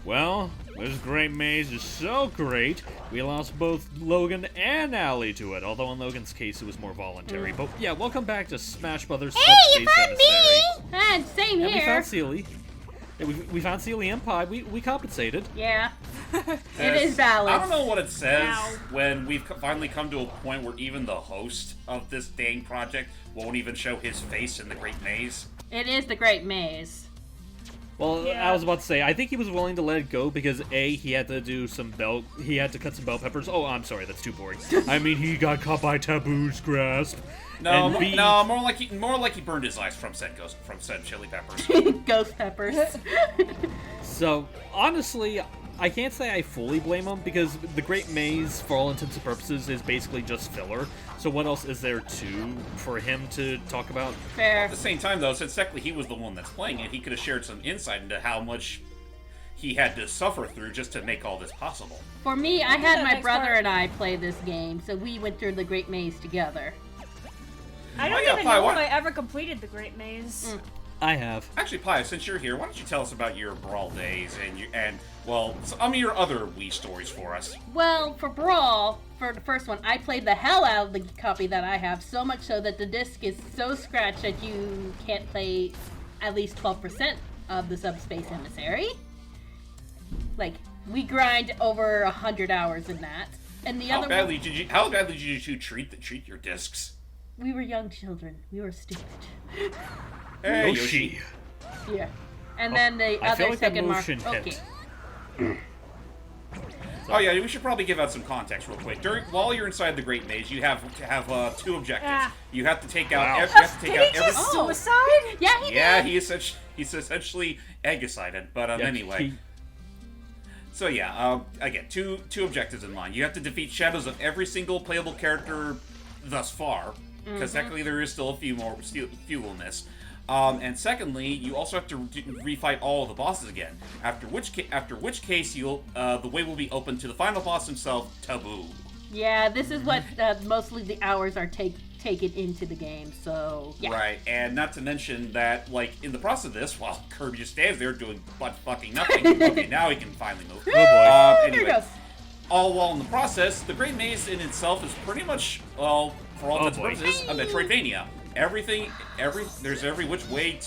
Well, this great maze is so great, we lost both Logan and Allie to it, although in Logan's case it was more voluntary. But yeah, welcome back to Smash Brothers Subspace Emissary. And same And here. we found Sealy. Yeah, we found Sealy and Pie. We compensated. Yeah. It is valid. I don't know what it says Ow. when we've finally come to a point where even the host of this dang project won't even show his face in the Great Maze. It is the Great Maze. Well, Yeah. I was about to say, I think he was willing to let it go because A, he had to cut some bell peppers. Oh, I'm sorry, that's too boring. I mean, he got caught by Taboo's grasp. No, And B, more like he burned his eyes from said chili peppers. Ghost peppers. So, honestly, I can't say I fully blame him because the Great Maze, for all intents and purposes, is basically just filler. So what else is there for him to talk about? Fair. At the same time, though, since technically he was the one that's playing it, he could have shared some insight into how much he had to suffer through just to make all this possible. For me, I do had that my next brother part. and I play this game, so we went through the Great Maze together. I don't yeah, even Pi, know what- if I ever completed the Great Maze. I have. Actually, Pi, since you're here, why don't you tell us about your Brawl days and some of your other Wii stories for us? Well, for Brawl, for the first one, I played the hell out of the copy that I have, so much so that the disc is so scratched that you can't play at least 12% of the Subspace Emissary. Like, we grind over 100 hours in that. And the How other badly one, did you treat your discs? we were young children. We were stupid. Hey, Yoshi. Yeah. And then the I other feel like that second mark. motion Okay. hit. Oh yeah, we should probably give out some context real quick. While you're inside the Great Maze, you have to have two objectives. Ah. You have to take out. Wow. You have to take Did out he every. just Oh. suicide? Yeah, he Yeah, did. he's essentially egg-sided. But Yeah, anyway. So yeah, again, two objectives in mind. You have to defeat shadows of every single playable character thus far, because technically there is still a few in this. And secondly, you also have to refight all of the bosses again. After which case, the way will be open to the final boss himself, Taboo. Yeah, this is what mostly the hours are taken into the game, so yeah. Right, and not to mention that, like, in the process of this, while Kirby just stands there doing butt fucking nothing. Okay, now he can finally move. Oh boy. There Anyway, it goes. all while in the process, the Great Maze in itself is pretty much, well, for all intents and boy. purposes, a Metroidvania. There's every which way,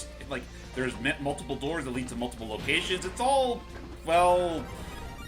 there's multiple doors that lead to multiple locations. It's all, well,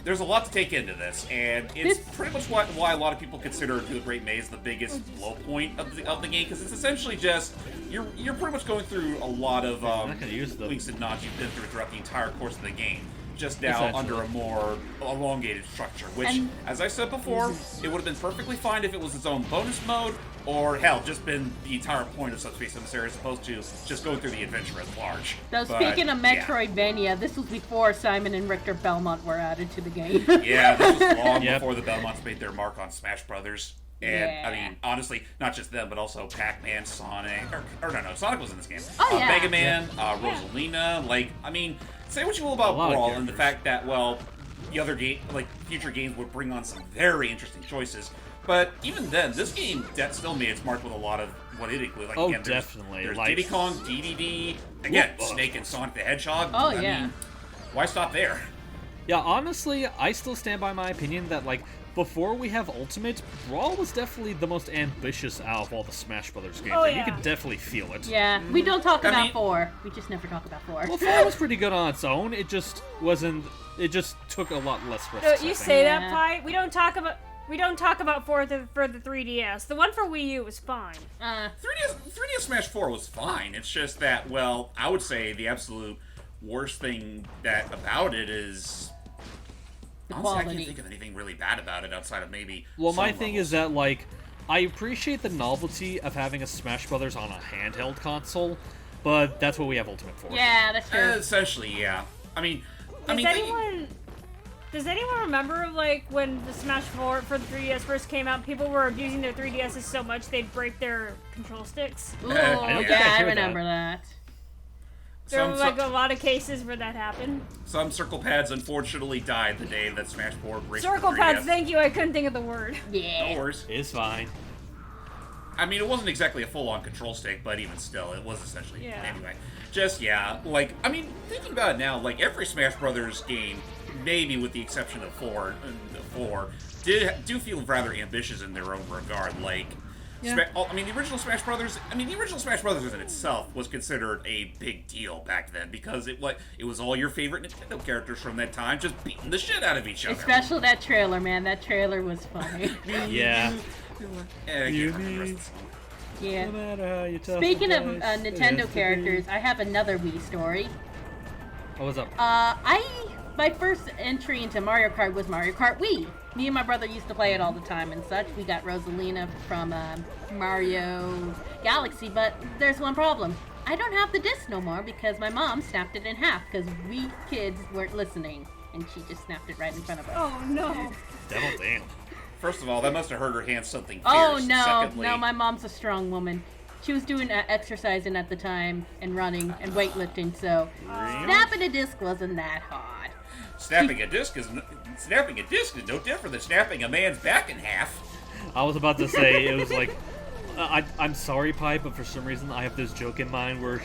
there's a lot to take into this, and it's pretty much why a lot of people consider the Great Maze the biggest low point of the game, because it's essentially just, you're pretty much going through a lot of not gonna use the- winks and nods you've been through throughout the entire course of the game. Just now Essentially. under a more elongated structure, which, And- as I said before, it would have been perfectly fine if it was its own bonus mode, or hell, just been the entire point of Subspace Emissary as opposed to just going through the adventure at large. So But, speaking of yeah. Metroidvania, this was before Simon and Richter Belmont were added to the game. Yeah, this was long Yep. before the Belmonts made their mark on Smash Brothers. And, Yeah. I mean, honestly, not just them, but also Pac-Man, Sonic, or no, Sonic was in this game. Oh, yeah. Mega Man, Rosalina, like, I mean, say what you will about A lot of Brawl and the characters. fact that, well, the other game, like, future games would bring on some very interesting choices. But even then, this game still made its mark with a lot of what it included. Like, Oh, again, definitely. There's Like- Diddy Kong, DDD, again, Whoop. Snake and Sonic the Hedgehog. Oh, I yeah. mean, why stop there? Yeah, honestly, I still stand by my opinion that, like, before we have Ultimate, Brawl was definitely the most ambitious out of all the Smash Brothers games. Oh, and you yeah. could definitely feel it. Yeah, we don't talk I about mean- 4. We just never talk about 4. Well, 4 was pretty good on its own. It just wasn't. It just took a lot less risks. I You think. say Yeah. that, Pi. We don't talk about for the 3DS. The one for Wii U was fine. 3DS Smash 4 was fine. It's just that, well, I would say the absolute worst thing about it is... The honestly, I quality. can't think of anything really bad about it outside of maybe Well, my some thing levels. is that, like, I appreciate the novelty of having a Smash Brothers on a handheld console, but that's what we have Ultimate for. Yeah, that's true. Essentially, yeah. I mean, Does anyone remember, like, when the Smash 4 for the 3DS first came out, people were abusing their 3DSs so much they'd break their control sticks? Ooh, I don't think I yeah, I heard remember that. There were, like, some, a lot of cases where that happened. some circle pads unfortunately died the day that Smash 4 breaks the Circle 3DS. pads, thank you, I couldn't think of the word. Yeah. No worries. It's fine. I mean, it wasn't exactly a full-on control stick, but even still, it was essentially... Yeah. Anyway, just, yeah, like, I mean, thinking about it now, like, every Smash Brothers game maybe with the exception of four, do feel rather ambitious in their own regard. Like, Yeah. the original Smash Brothers. The original Smash Brothers in itself was considered a big deal back then because it was all your favorite Nintendo characters from that time just beating the shit out of each other. Especially that trailer, man. That trailer was funny. Yeah. I You can't remember the rest need- of the song. Yeah. No matter how you tough Speaking of it has Nintendo to be. characters, I have another Wii story. Oh, what's up? My first entry into Mario Kart was Mario Kart Wii. Me and my brother used to play it all the time and such. We got Rosalina from Mario Galaxy, but there's one problem. I don't have the disc no more because my mom snapped it in half because we kids weren't listening, and she just snapped it right in front of us. Oh no. Devil damn. First of all, that must have hurt her hand something fierce. Oh no, Secondly, no, my mom's a strong woman. She was doing exercising at the time and running and weightlifting, so snapping a disc wasn't that hard. snapping a disc is no different than snapping a man's back in half. I was about to say, it was like, I'm sorry, Pi, but for some reason I have this joke in mind where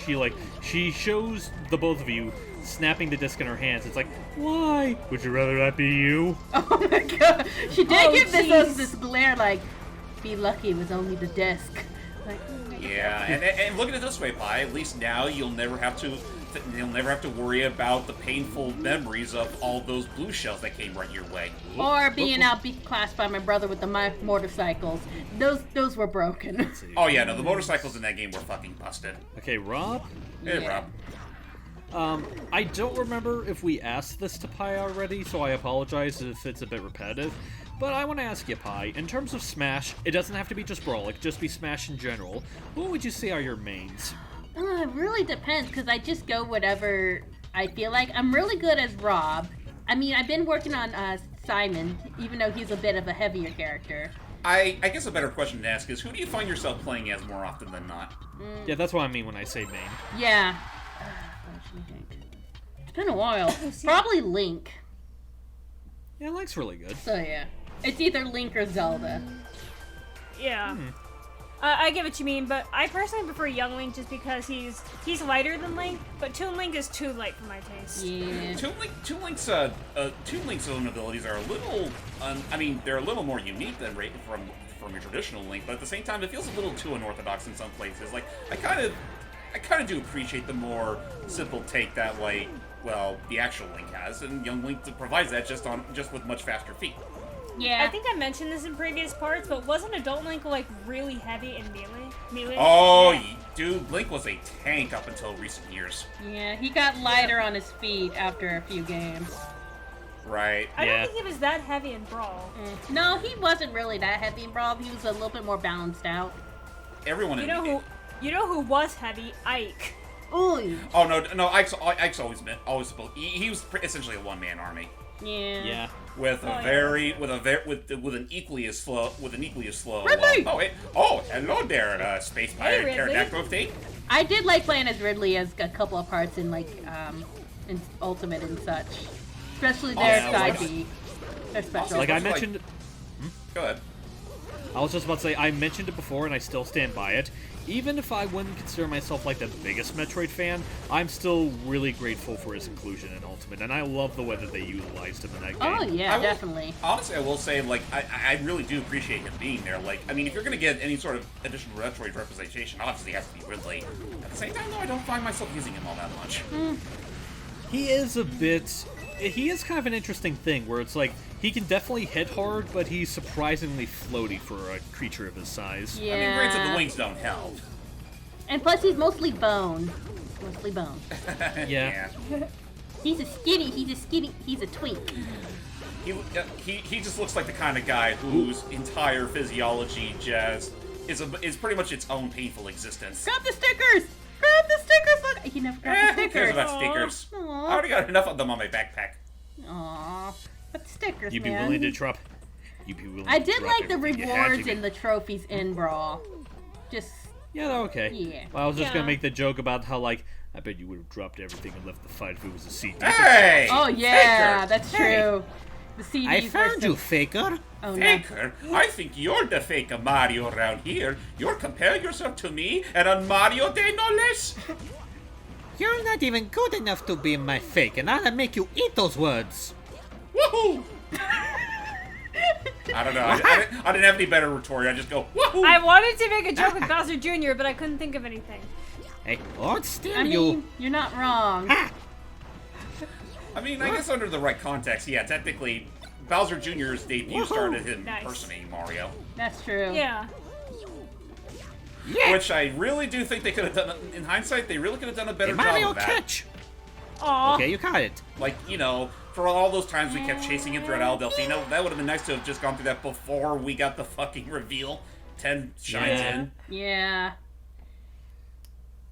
she shows the both of you snapping the disc in her hands. It's like, why? Would you rather that be you? Oh my god, she did Oh, give jeez. us this glare like, be lucky it was only the disc. Like, Yeah, and look at it this way, Pi. At least now you'll never have to worry about the painful memories of all those blue shells that came right your way. or being outclassed by my brother with the motorcycles. Those were broken. Oh yeah, no, the motorcycles in that game were fucking busted. Okay, Rob? Hey, Yeah. Rob. I don't remember if we asked this to Pi already, so I apologize if it's a bit repetitive. But I want to ask you, Pi, in terms of Smash, it doesn't have to be just Brawl, it could just be Smash in general. What would you say are your mains? It really depends, because I just go whatever I feel like. I'm really good as Rob. I mean, I've been working on Simon, even though he's a bit of a heavier character. I guess a better question to ask is, who do you find yourself playing as more often than not? Yeah, that's what I mean when I say main. Yeah. What do you think? It's been a while. Probably Link. Yeah, Link's really good. So yeah. It's either Link or Zelda. Yeah. I get what you mean, but I personally prefer Young Link just because he's lighter than Link, but Toon Link is too light for my taste. Yeah. Toon Link's own abilities are a little, they're a little more unique than from your traditional Link, but at the same time, it feels a little too unorthodox in some places. Like, I kind of do appreciate the more simple take that, like, well, the actual Link has, and Young Link provides that just with much faster feet. Yeah. I think I mentioned this in previous parts, but wasn't Adult Link like really heavy in melee? Oh, Yeah. dude, Link was a tank up until recent years. Yeah, he got lighter on his feet after a few games. Right. I Yeah. don't think he was that heavy in Brawl. No, he wasn't really that heavy in Brawl. He was a little bit more balanced out. Everyone You in know who was heavy? Ike. Ooh. Oh no! Ike's always been he was essentially a one-man army Yeah. Yeah. with yeah. with an equally as slow Ridley! Hello there, Space Pirate Ridley. Pterodactyl thing. I did like playing as Ridley as a couple of parts in in Ultimate and such. Especially their yeah, side like- B. Their special. Like I Like- mentioned, Go ahead. I was just about to say, I mentioned it before and I still stand by it. Even if I wouldn't consider myself like the biggest Metroid fan, I'm still really grateful for his inclusion in Ultimate, and I love the way that they utilized him in that game. Oh yeah, I will- definitely. Honestly, I will say, like, I really do appreciate him being there. Like, I mean, if you're gonna get any sort of additional Metroid representation, obviously it has to be Ridley. At the same time, though, I don't find myself using him all that much. He is kind of an interesting thing, where it's like, he can definitely hit hard, but he's surprisingly floaty for a creature of his size. Yeah. I mean, granted, the wings don't help. And plus, he's mostly bone. Mostly bone. Yeah. He's a twink. He just looks like the kind of guy whose entire physiology is pretty much its own painful existence. Grab the stickers! Grab the stickers! Look, he never grabbed the Who cares stickers. about stickers? Aw. I already got enough of them on my backpack. Aw, but the stickers, You'd be man. willing to drop. You'd be willing I to did drop like the everything you had to rewards get- and the trophies in Brawl. Just Yeah, they're okay. Yeah. Well, I was just Yeah. gonna make the joke about how, like, I bet you would have dropped everything and left the fight if it was a CD. Hey! oh yeah, Faker! that's true. The CDs were so- Faker. Oh no. Faker, I think you're the fake Mario around here. You're comparing yourself to me and on Mario Day, no less. You're not even good enough to be my fake, and I'll make you eat those words. woohoo! I don't know. I didn't have any better retort. I just go, woohoo! I wanted to make a joke with Bowser Jr., but I couldn't think of anything. Hey, Lord still I mean, you're not wrong. I mean, I guess under the right context, yeah, technically, Bowser Jr.'s debut started him Nice. impersonating Mario. That's true. Yeah. Which I really do think they could have done, in hindsight, they really could have done a better job Mario of that. catch. Aw. Okay, you caught it. Like, you know, for all those times we kept chasing him throughout Al Delfino, that would have been nice to have just gone through that before we got the fucking reveal. 10 shines Yeah. in. Yeah.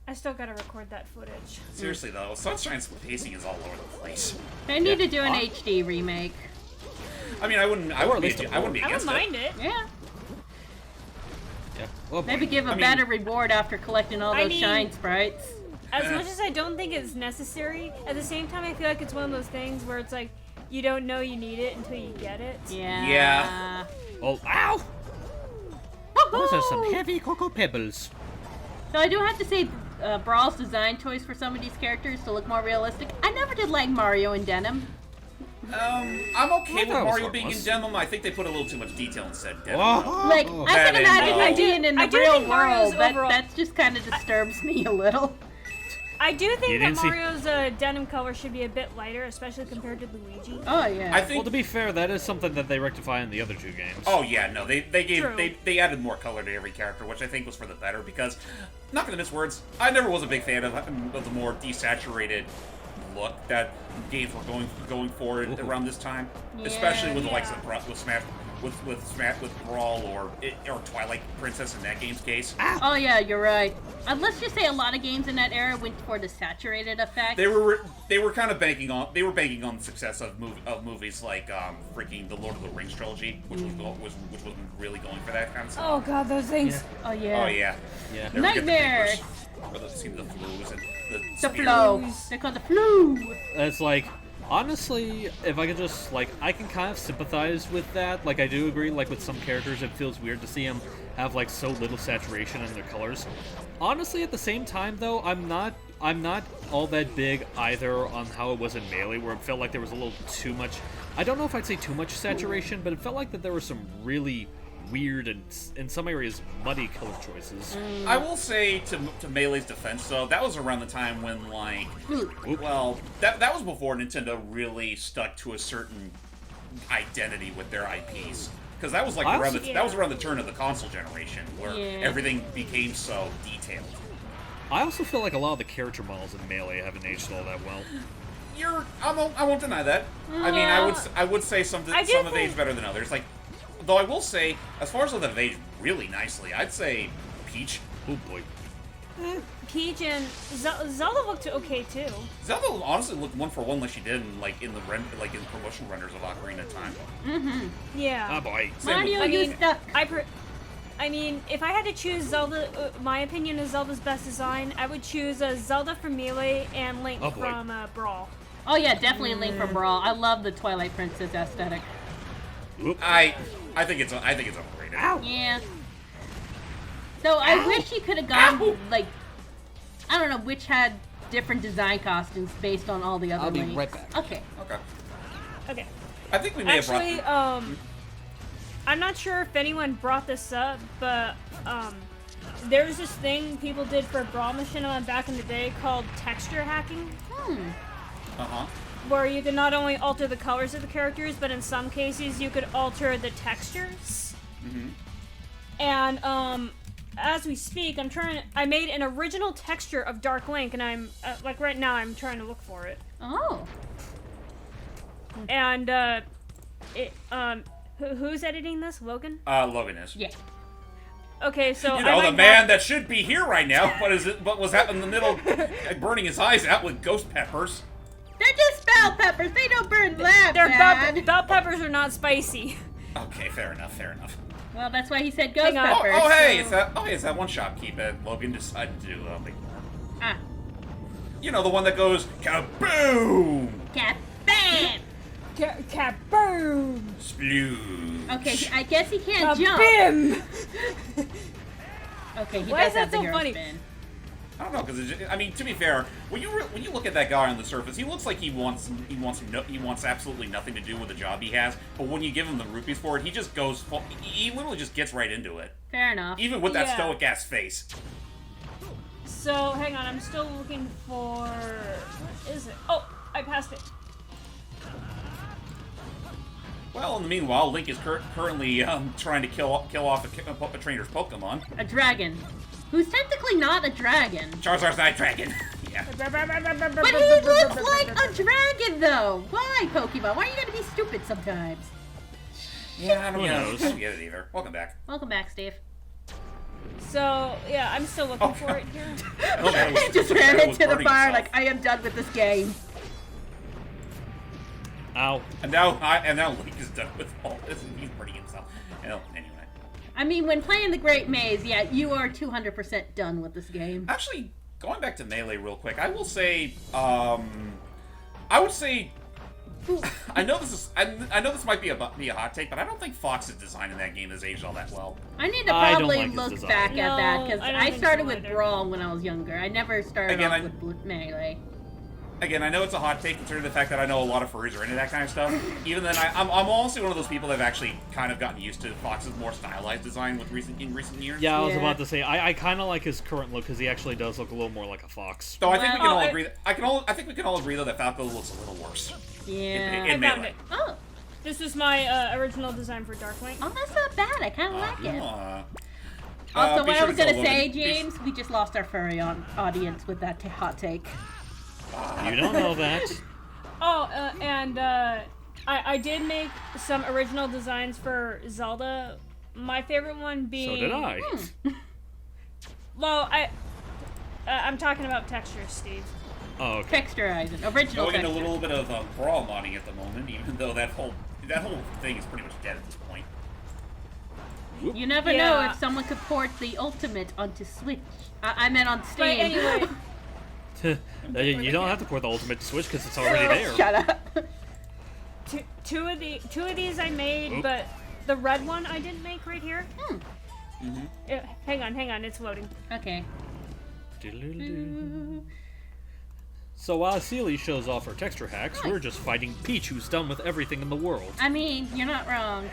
I still gotta record that footage. Seriously though, Sunshine's pacing is all over the place. They need Yeah. to do an HD remake. I mean, I wouldn't be I wouldn't against mind it. Yeah. Yeah. Oh, boy. Maybe give a I mean- better reward after collecting all I those mean- shine sprites. As much as I don't think it's necessary, at the same time I feel like it's one of those things where it's like, you don't know you need it until you get it. Yeah. Yeah. Oh, ow! Those are some heavy cocoa pebbles. So I do have to say, Brawl's design choice for some of these characters to look more realistic. I never did like Mario in denim. I'm okay with thought it was Mario being in harmless. denim. I think they put a little too much detail in said denim. Whoa. Like, I That can and, imagine him I being in the I do real think Mario's world. overall- That just kind of disturbs me a little. I do You think that didn't see- Mario's denim color should be a bit lighter, especially compared to Luigi. Oh, yeah. I Well, think. to be fair, that is something that they rectify in the other two games. Oh yeah, no, they gave True. they added more color to every character, which I think was for the better. Because, not gonna miss words, I never was a big fan of the more desaturated look that games were going for around this time, especially with the likes of with Brawl or Twilight Princess in that game's case. Oh, yeah, you're right. Let's just say a lot of games in that era went for the saturated effect. They were kind of banking on the success of movies like freaking the Lord of the Rings trilogy, which was really going for that kind of stuff. Oh god, those things. Oh, yeah. Oh yeah. Yeah. Never get the Nightmares. creepers, or the flus and the The spears. flow. They're called the flu. It's like, honestly, if I could just, like, I can kind of sympathize with that. Like, I do agree, like, with some characters, it feels weird to see them have, like, so little saturation in their colors. Honestly, at the same time, though, I'm not all that big either on how it was in Melee, where it felt like there was a little too much. I don't know if I'd say too much saturation, but it felt like that there were some really weird and, in some areas, muddy color choices. I will say to Melee's defense though, that was around the time when like, well, that was before Nintendo really stuck to a certain identity with their IPs. Because that was like that was around the turn of the console generation where everything became so detailed. I also feel like a lot of the character models in Melee haven't aged all that well. I won't deny that. I mean, I would say some have aged better than others. Like, though I will say, as far as those have aged really nicely, I'd say Peach. Oh boy. Peach and Zelda looked okay too. Zelda honestly looked one for one like she did in in promotional renders of Ocarina of Time. Yeah. Oh boy. Mario, I you mean, stuck. I mean, if I had to choose Zelda, my opinion is Zelda's best design, I would choose Zelda from Melee and Link Oh, boy. from Brawl. Oh, yeah, definitely Link from Brawl. I love the Twilight Princess aesthetic. Oop. I think it's overrated. Ow. Yeah. So I wish you could have gone, Ow. like, I don't know, which had different design costumes based on all the other I'll be Links. right back. Okay. Okay. Okay. I think we may have Actually, brought. I'm not sure if anyone brought this up, but there's this thing people did for Brawl Machinima back in the day called texture hacking, where you could not only alter the colors of the characters, but in some cases you could alter the textures. And as we speak, I made an original texture of Dark Link, and I'm like right now I'm trying to look for it. Oh. And who's editing this? Logan? Logan is. Yeah. Okay, so You know, the man that should be here right now, but was out in the middle, burning his eyes out with ghost peppers. They're just bell peppers. They don't burn that bad. Bell peppers are not spicy. Okay, fair enough. Well, that's why he said ghost Hang on. peppers. Oh, hey, so- it's that one shopkeep that Logan decided to do. Ah. You know, the one that goes kaboom, Kabam! Kaboom! splooge. Okay, I guess he can't jump. Kabim! Okay, he Why does is that have the so hero funny? spin. I don't know, because I mean, to be fair, when you look at that guy on the surface, he looks like he wants absolutely nothing to do with the job he has. But when you give him the rupees for it, he just goes. He literally just gets right into it. Fair enough. Even with that stoic ass face. So hang on, I'm still looking for. What is it? Oh, I passed it. Well, in the meanwhile, Link is currently trying to kill off a trainer's Pokemon. A dragon. Who's technically not a dragon. Charizard's not a dragon. Yeah. But he looks like a dragon, though. Why, Pokemon? Why are you gonna be stupid sometimes? Yeah, I don't knows? I don't get it either. Welcome back. Welcome back, Steve. So yeah, I'm still looking for it here. He just ran into the fire like, I am done with this game. Ow. And now Link is done with all this, and he's burning himself. Well, anyway. I mean, when playing the Great Maze, yeah, you are 200% done with this game. Actually, going back to Melee real quick, I will say, I know this might be a hot take, but I don't think Fox's design in that game has aged all that well. I need to I don't probably like his look design. back at that, because I don't I think started so with either. Brawl when I was younger. I never started Again, off with Melee. Again, I know it's a hot take considering the fact that I know a lot of furries are into that kind of stuff. Even then, I'm also one of those people that have actually kind of gotten used to Fox's more stylized design in recent years. Yeah, I was Yeah. about to say I kind of like his current look because he actually does look a little more like a fox. So I think we can Well, all agree. I think we can all agree though that Falco looks a little worse. Yeah. In I found Melee. it. Oh. This is my original design for Darkwing. Oh, that's not bad. I kind of like it. be Also, what I sure was to going tell to say, Logan- James, we just lost our furry audience with that hot take. You don't know that. Oh, and I did make some original designs for Zelda. My favorite one being. So did I. Well, I'm talking about textures, Steve. Oh, okay. Texturizing. Original Going into a texture. little bit of brawl modding at the moment, even though that whole thing is pretty much dead at this point. You never know Yeah. if someone could port the Ultimate onto Switch. I meant on Steam. But anyway, You don't have to port the ultimate to Switch because it's already there. Shut up. two of these I made, Oop. but the red one I didn't make right here. Hang on, it's loading. Okay. So while Sealy shows off her texture hacks, we're just fighting Peach, who's done with everything in the world. I mean, you're not wrong.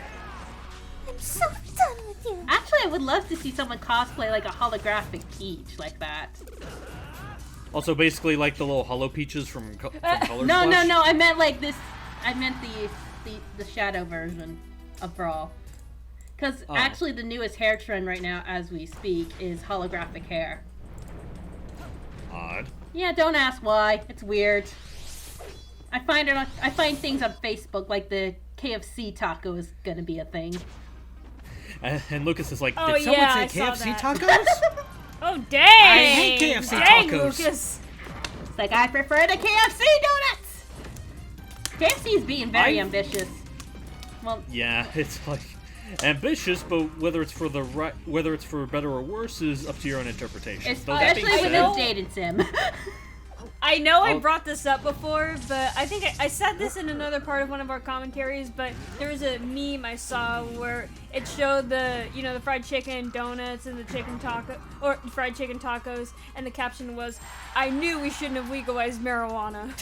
I'm so done with you. Actually, I would love to see someone cosplay like a holographic Peach like that. Also, basically like the little Hollow Peaches from Color No, Splash. no. I meant like this. I meant the shadow version of Brawl. Because Oh. actually, the newest hair trend right now, as we speak, is holographic hair. Odd. Yeah, don't ask why. It's weird. I find things on Facebook like the KFC taco is gonna be a thing. And Lucas is like, Oh, did someone yeah, say I saw KFC that. tacos? Oh dang! I hate KFC Dang, tacos. Lucas. It's like I prefer the KFC donuts. KFC is being very ambitious. Well, Yeah, it's like ambitious, but whether it's for better or worse is up to your own interpretation. Though that being especially with said- its dated sim. I know I Oh. brought this up before, but I think I said this in another part of one of our commentaries, but there was a meme I saw where it showed the fried chicken donuts and the chicken taco, or fried chicken tacos, and the caption was, I knew we shouldn't have legalized marijuana.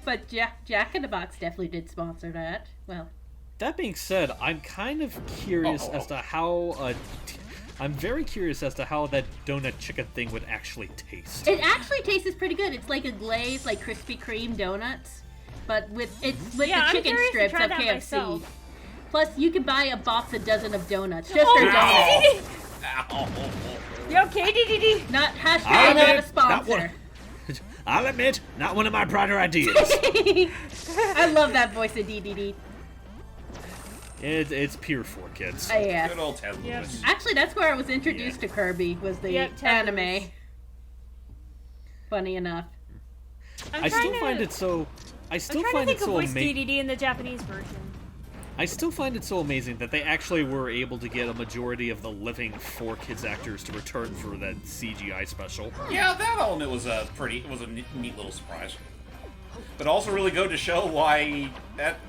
But Jack in the Box definitely did sponsor that. Well, That being said, I'm kind of curious as to how. I'm very curious as to how that donut chicken thing would actually taste. it actually tastes pretty good. It's like a glazed, like Krispy Kreme donuts, but with Yeah, the I'm chicken curious to strips try of that KFC. myself. Plus, you can buy a box a dozen of donuts, just Oh, their donuts. Ow. You okay, DDD? Not I'll hashtag not a admit, not sponsor. I'll admit, not one of my brighter ideas. I love that voice of DDD. It's pure for kids. Yeah. Good old Ted Yep. Lewis. Actually, that's where I was introduced to Kirby, was the Yep, Ted anime. Lewis. Funny enough. I'm I trying still to- find it so. I I'm still trying find to it think of so voice amazing. DDD in the Japanese version. I still find it so amazing that they actually were able to get a majority of the living 4Kids actors to return for that CGI special. Yeah, that element was a neat little surprise. But also really go to show why that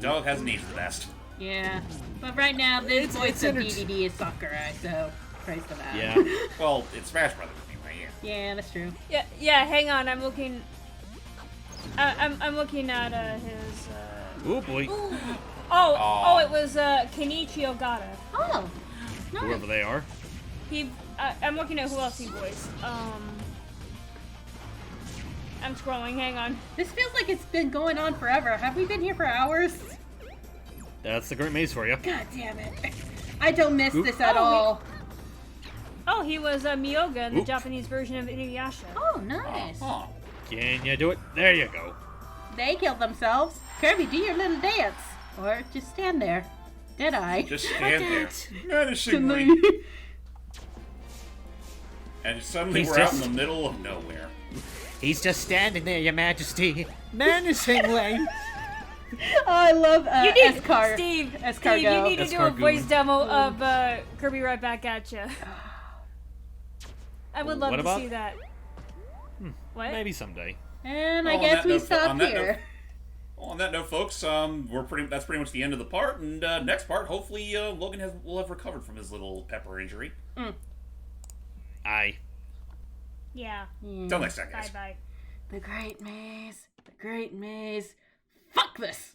dog hasn't aged the best. Yeah. But right now, this It's voice of enter- DDD is Sakurai, so price of that. Yeah. Well, it's Smash Brothers anyway, yeah. Yeah, that's true. Yeah. Hang on, I'm looking. I'm looking at his. Oh boy. Oh, it was Kenichi Ogata. Oh, nice. Whoever they are. I'm looking at who else he voiced. I'm scrolling. Hang on. This feels like it's been going on forever. Have we been here for hours? That's the Great Maze for you. God damn it. I don't miss Oop. this at Oh, all. Oh, he was Miyoga in the Oop. Japanese version of Inuyasha. Oh, nice. Huh. Can you do it? There you go. They killed themselves. Kirby, do your little dance. Or just stand there. Did I? Just stand there. To Menacingly. me. And suddenly He's we're out in just- the middle of nowhere. He's just standing there, Your Majesty. Menacingly. Oh, I love You need Escar. Steve. Escargot. Steve, you need to do a Escargoon. voice demo of Kirby Right Back at Ya. I would love What to about- see that. What? Maybe someday. And I Well, on guess that we note- stop on that here. note- Well, on that note, folks, that's pretty much the end of the part. And next part, hopefully, Logan will have recovered from his little pepper injury. Aye. Yeah. Till next time, guys. Bye bye. The Great Maze. The Great Maze. Fuck this.